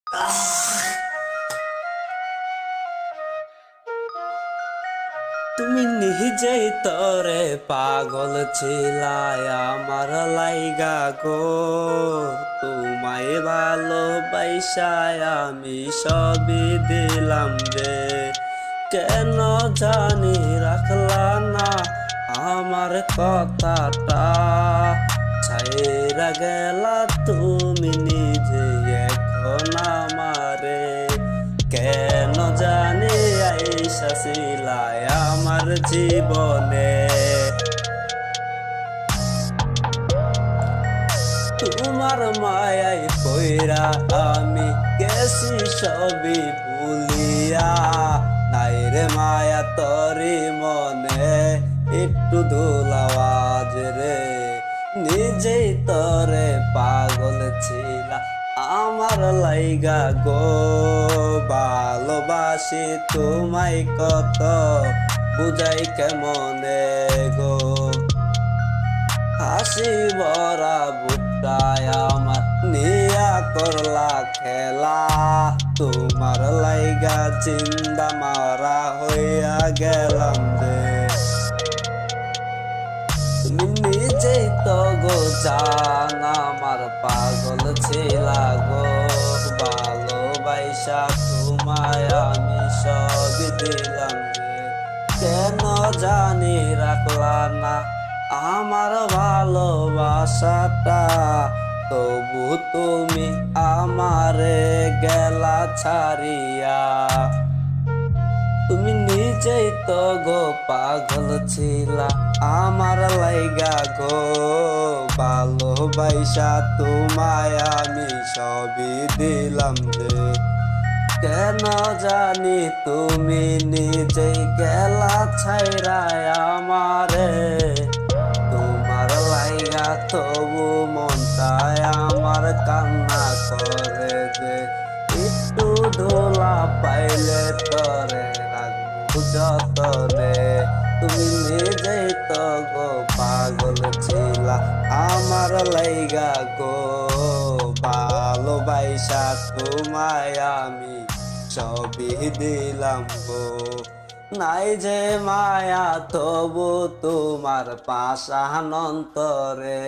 তুমি নিজেই তরে পাগল ছিলাই আমার লাইগা গো। তোমায় ভালোবাসায় আমি সবই দিলাম রে, কেন জানি রাখলা না আমার কথাটা। ছাইরা গেলা তুমি নিজে এখন আমারে, কেন জানি আইসা ছিলাই আমার জীবনে। তোমার মায়ায় পইরা আমি গেছি সবই ভুলিয়া, নাই রে মায়া তরি মনে একটু ধুলাওয়াজ রে। নিজেই তরে পাগল ছিলা আমার লাইগা গো, ভালোবাসি তোমায় কত বুঝাই কেমনে গো। হাসি ভরা বুকটায় আমার নিয়া করলা খেলা, তোমার লাইগা জিন্দা মারা হইয়া গেলাম রে। তুমি নিজেই তো গো জান আমার পাগল ছিলা গো, ভালোবাসা তোমায় আমি সব দিলাম রে, কেন জানি রাখলা না আমার ভালোবাসাটা। তবু তুমি আমারে গেলা ছাড়িয়া, তুমি নিজেই তো গো পাগল ছিলা আমার লাইগা গো, ভালোবাসা তোমায় আমি সবই দিলাম রে, কেন জানি তুমি নিজেই গেলা ছাইরা আমারে। তোমার লাইগা তবু মনটায় আমার কান্না করে যে, একটু ধোলা পাইলে তরে রাখবো যতনে। তুমি নিজেই তো গো পাগল ছিলা আমার লাইগা গো, ভালোবাসা তোমায় আমি সবই দিলাম গো। নাই যে মায়া তবু তোমার পাশান অন্তরে।